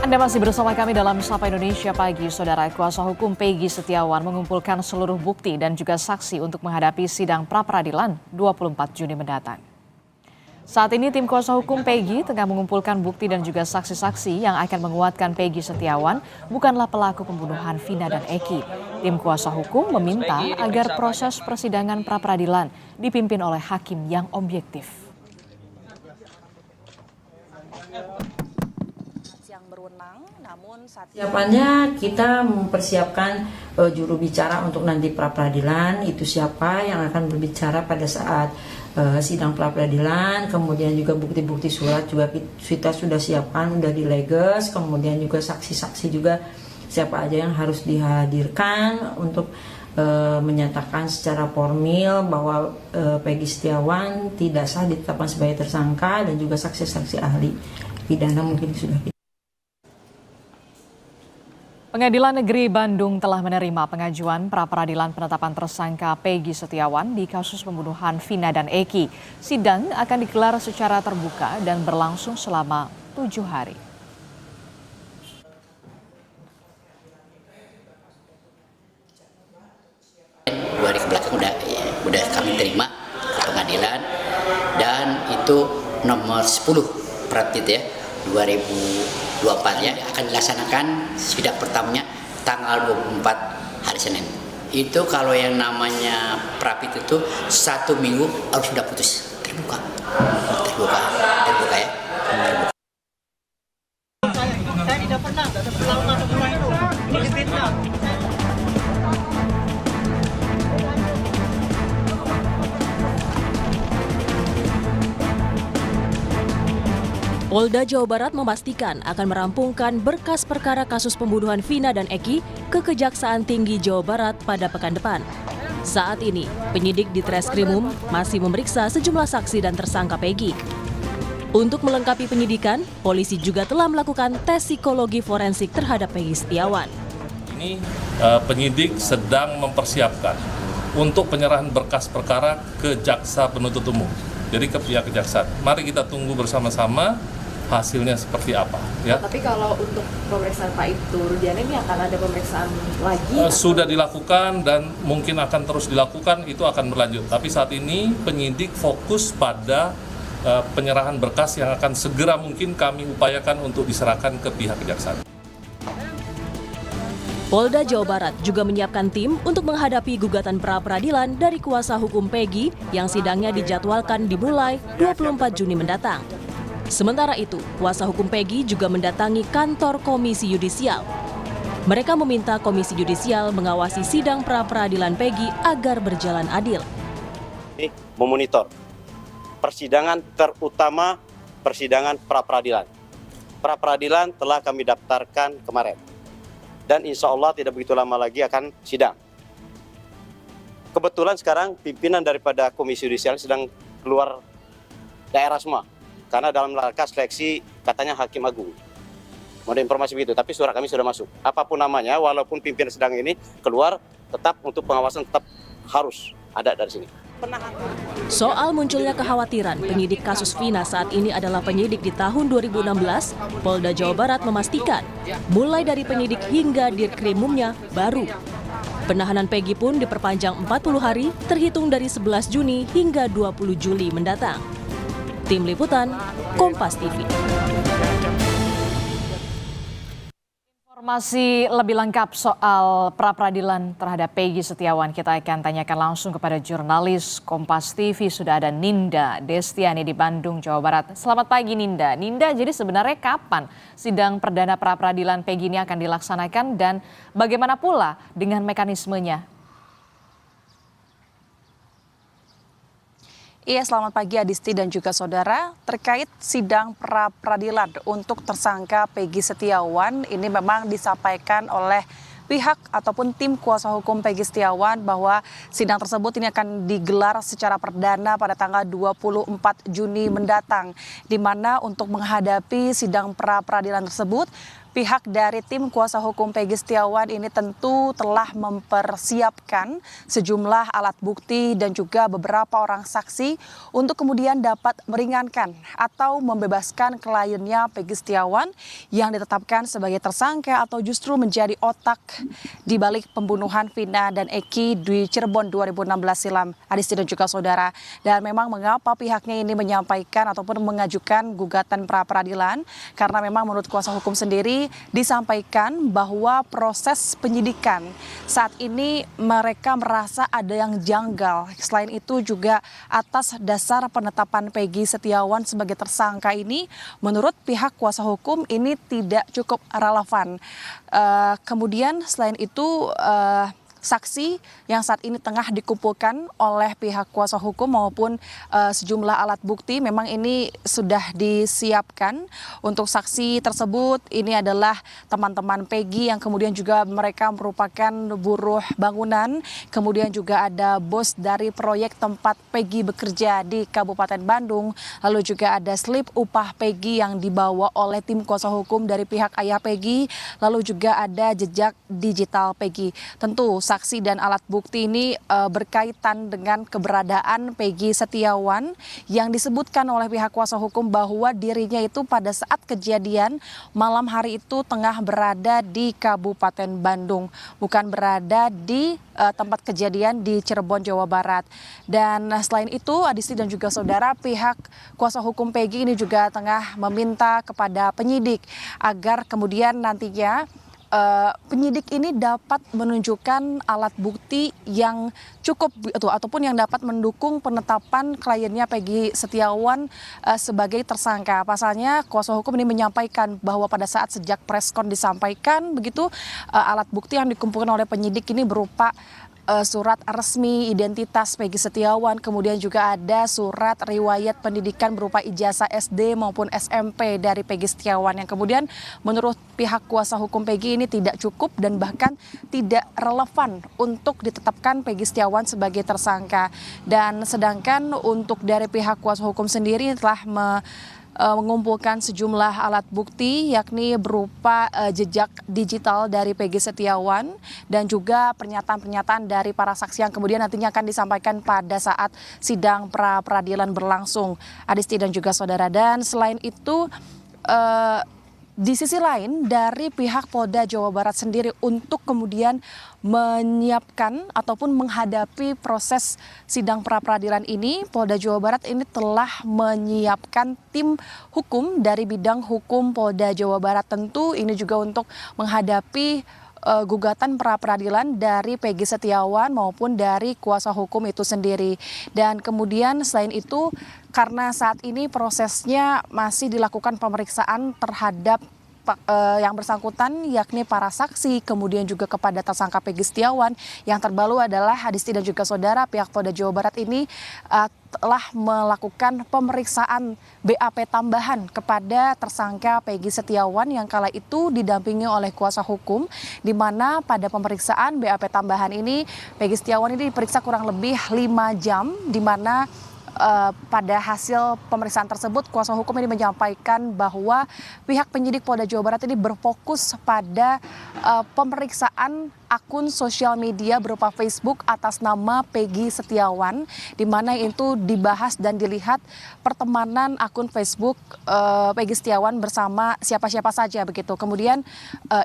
Anda masih bersama kami dalam Sapa Indonesia Pagi. Saudara, kuasa hukum Peggy Setiawan mengumpulkan seluruh bukti dan juga saksi untuk menghadapi sidang pra-peradilan 24 Juni mendatang. Saat ini tim kuasa hukum Peggy tengah mengumpulkan bukti dan juga saksi-saksi yang akan menguatkan Peggy Setiawan bukanlah pelaku pembunuhan Vina dan Eki. Tim kuasa hukum meminta agar proses persidangan pra-peradilan dipimpin oleh hakim yang objektif. Siapanya kita mempersiapkan juru bicara untuk nanti pra-peradilan, itu siapa yang akan berbicara pada saat sidang pra-peradilan, kemudian juga bukti-bukti surat juga kita sudah siapkan, sudah dileges, kemudian juga saksi-saksi juga siapa aja yang harus dihadirkan untuk menyatakan secara formil bahwa Peggy Setiawan tidak sah ditetapkan sebagai tersangka, dan juga saksi-saksi ahli pidana mungkin sudah. Pengadilan Negeri Bandung telah menerima pengajuan pra-peradilan penetapan tersangka Peggy Setiawan di kasus pembunuhan Vina dan Eki. Sidang akan digelar secara terbuka dan berlangsung selama 7 hari. Dua hari kebelakang udah kami terima ke pengadilan, dan itu nomor 10 Praptit ya 2024 ya akan dilaksanakan sidang pertamanya tanggal 24 hari Senin. Itu kalau yang namanya Praptit itu 1 minggu harus sudah putus terbuka ya. Saya tidak pernah melakukan semua itu. Ini difitnah. Polda Jawa Barat memastikan akan merampungkan berkas perkara kasus pembunuhan Vina dan Eki ke Kejaksaan Tinggi Jawa Barat pada pekan depan. Saat ini, penyidik di Treskrimum masih memeriksa sejumlah saksi dan tersangka Peggy. Untuk melengkapi penyidikan, polisi juga telah melakukan tes psikologi forensik terhadap Peggy Setiawan. Ini penyidik sedang mempersiapkan untuk penyerahan berkas perkara ke jaksa penuntut umum. Jadi ke pihak kejaksaan. Mari kita tunggu bersama-sama hasilnya seperti apa ya. Tapi kalau untuk pemeriksaan Pak Ibtu Rudiana ini akan ada pemeriksaan lagi? Sudah dilakukan dan mungkin akan terus dilakukan, itu akan berlanjut. Tapi saat ini penyidik fokus pada penyerahan berkas yang akan segera mungkin kami upayakan untuk diserahkan ke pihak kejaksaan. Polda Jawa Barat juga menyiapkan tim untuk menghadapi gugatan pra-peradilan dari kuasa hukum Peggy yang sidangnya dijadwalkan dimulai 24 Juni mendatang. Sementara itu, kuasa hukum Peggy juga mendatangi kantor Komisi Yudisial. Mereka meminta Komisi Yudisial mengawasi sidang pra-peradilan Peggy agar berjalan adil. Memonitor persidangan, terutama persidangan pra-peradilan. Pra-peradilan telah kami daftarkan kemarin, dan insya Allah tidak begitu lama lagi akan sidang. Kebetulan sekarang pimpinan daripada Komisi Yudisial sedang keluar daerah semua, karena dalam rangka seleksi katanya Hakim Agung. Mau ada informasi begitu, tapi surat kami sudah masuk. Apapun namanya, walaupun pimpinan sedang ini keluar, tetap untuk pengawasan tetap harus ada dari sini. Soal munculnya kekhawatiran penyidik kasus Vina saat ini adalah penyidik di tahun 2016, Polda Jawa Barat memastikan mulai dari penyidik hingga dirkrimumnya baru. Penahanan Peggy pun diperpanjang 40 hari terhitung dari 11 Juni hingga 20 Juli mendatang. Tim Liputan, Kompas TV. Informasi lebih lengkap soal pra-peradilan terhadap Peggy Setiawan kita akan tanyakan langsung kepada jurnalis Kompas TV. Sudah ada Ninda Destiani di Bandung, Jawa Barat. Selamat pagi Ninda. Ninda, jadi sebenarnya kapan sidang perdana pra-peradilan Peggy ini akan dilaksanakan dan bagaimana pula dengan mekanismenya? Iya, selamat pagi Adisti dan juga saudara. Terkait sidang pra-peradilan untuk tersangka Peggy Setiawan, ini memang disampaikan oleh pihak ataupun tim kuasa hukum Peggy Setiawan bahwa sidang tersebut ini akan digelar secara perdana pada tanggal 24 Juni mendatang, di mana untuk menghadapi sidang pra-peradilan tersebut pihak dari tim kuasa hukum Peggy Setiawan ini tentu telah mempersiapkan sejumlah alat bukti dan juga beberapa orang saksi untuk kemudian dapat meringankan atau membebaskan kliennya Peggy Setiawan yang ditetapkan sebagai tersangka atau justru menjadi otak di balik pembunuhan Vina dan Eki di Cirebon 2016 silam, Adisti dan juga saudara. Dan memang mengapa pihaknya ini menyampaikan ataupun mengajukan gugatan pra peradilan, karena memang menurut kuasa hukum sendiri disampaikan bahwa proses penyidikan saat ini mereka merasa ada yang janggal. Selain itu juga atas dasar penetapan Peggy Setiawan sebagai tersangka ini, menurut pihak kuasa hukum ini tidak cukup relevan. Kemudian selain itu saksi yang saat ini tengah dikumpulkan oleh pihak kuasa hukum maupun sejumlah alat bukti memang ini sudah disiapkan untuk saksi tersebut. Ini adalah teman-teman Peggy yang kemudian juga mereka merupakan buruh bangunan, kemudian juga ada bos dari proyek tempat Peggy bekerja di Kabupaten Bandung, lalu juga ada slip upah Peggy yang dibawa oleh tim kuasa hukum dari pihak ayah Peggy, lalu juga ada jejak digital Peggy. Tentu saksi dan alat bukti ini berkaitan dengan keberadaan Peggy Setiawan yang disebutkan oleh pihak kuasa hukum bahwa dirinya itu pada saat kejadian malam hari itu tengah berada di Kabupaten Bandung, bukan berada di tempat kejadian di Cirebon, Jawa Barat. Dan selain itu, Adisti dan juga saudara, pihak kuasa hukum Peggy ini juga tengah meminta kepada penyidik agar kemudian nantinya penyidik ini dapat menunjukkan alat bukti yang cukup ataupun yang dapat mendukung penetapan kliennya Peggy Setiawan sebagai tersangka. Pasalnya kuasa hukum ini menyampaikan bahwa pada saat sejak preskon disampaikan begitu, alat bukti yang dikumpulkan oleh penyidik ini berupa surat resmi identitas Peggy Setiawan, kemudian juga ada surat riwayat pendidikan berupa ijazah SD maupun SMP dari Peggy Setiawan yang kemudian menurut pihak kuasa hukum Peggy ini tidak cukup dan bahkan tidak relevan untuk ditetapkan Peggy Setiawan sebagai tersangka. Dan sedangkan untuk dari pihak kuasa hukum sendiri telah mengumpulkan sejumlah alat bukti yakni berupa jejak digital dari Peggy Setiawan dan juga pernyataan-pernyataan dari para saksi yang kemudian nantinya akan disampaikan pada saat sidang pra peradilan berlangsung, Adisti dan juga saudara. Dan selain itu di sisi lain dari pihak Polda Jawa Barat sendiri untuk kemudian menyiapkan ataupun menghadapi proses sidang pra peradilan ini, Polda Jawa Barat ini telah menyiapkan tim hukum dari bidang hukum Polda Jawa Barat. Tentu ini juga untuk menghadapi gugatan pra peradilan dari Peggy Setiawan maupun dari kuasa hukum itu sendiri. Dan kemudian selain itu, karena saat ini prosesnya masih dilakukan pemeriksaan terhadap yang bersangkutan yakni para saksi, kemudian juga kepada tersangka Peggy Setiawan, yang terbaru adalah Adisti dan juga saudara, pihak Polda Jawa Barat ini telah melakukan pemeriksaan BAP tambahan kepada tersangka Peggy Setiawan yang kala itu didampingi oleh kuasa hukum, di mana pada pemeriksaan BAP tambahan ini Peggy Setiawan ini diperiksa kurang lebih 5 jam, di mana pada hasil pemeriksaan tersebut kuasa hukum ini menyampaikan bahwa pihak penyidik Polda Jawa Barat ini berfokus pada pemeriksaan akun sosial media berupa Facebook atas nama Peggy Setiawan, di mana itu dibahas dan dilihat pertemanan akun Facebook Peggy Setiawan bersama siapa-siapa saja begitu. Kemudian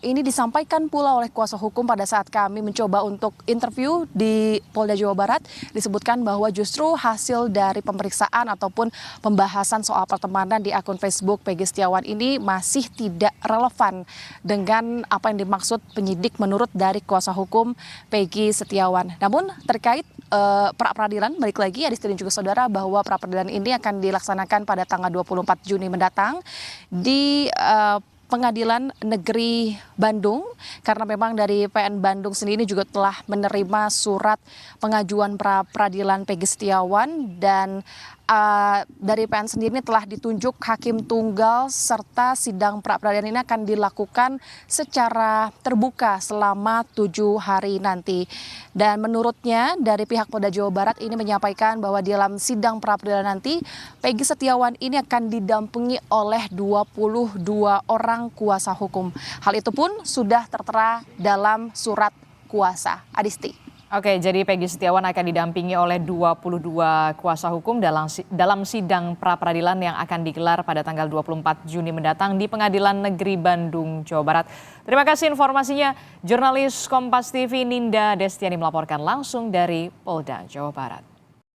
ini disampaikan pula oleh kuasa hukum pada saat kami mencoba untuk interview di Polda Jawa Barat, disebutkan bahwa justru hasil dari pemeriksaan ataupun pembahasan soal pertemanan di akun Facebook Peggy Setiawan ini masih tidak relevan dengan apa yang dimaksud penyidik menurut dari kuasa hukum Peggy Setiawan. Namun terkait pra peradilan, balik lagi Adisti dan juga saudara, bahwa pra peradilan ini akan dilaksanakan pada tanggal 24 Juni mendatang di Pengadilan Negeri Bandung, karena memang dari PN Bandung sendiri juga telah menerima surat pengajuan pra peradilan Peggy Setiawan dan dari PN sendiri telah ditunjuk hakim tunggal serta sidang pra-peradilan ini akan dilakukan secara terbuka selama 7 hari nanti. Dan menurutnya dari pihak Polda Jawa Barat ini menyampaikan bahwa di dalam sidang pra-peradilan nanti Peggy Setiawan ini akan didampingi oleh 22 orang kuasa hukum. Hal itu pun sudah tertera dalam surat kuasa. Adisti. Oke, jadi Peggy Setiawan akan didampingi oleh 22 kuasa hukum dalam sidang pra-peradilan yang akan digelar pada tanggal 24 Juni mendatang di Pengadilan Negeri Bandung, Jawa Barat. Terima kasih informasinya, jurnalis Kompas TV Ninda Destiani melaporkan langsung dari Polda Jawa Barat.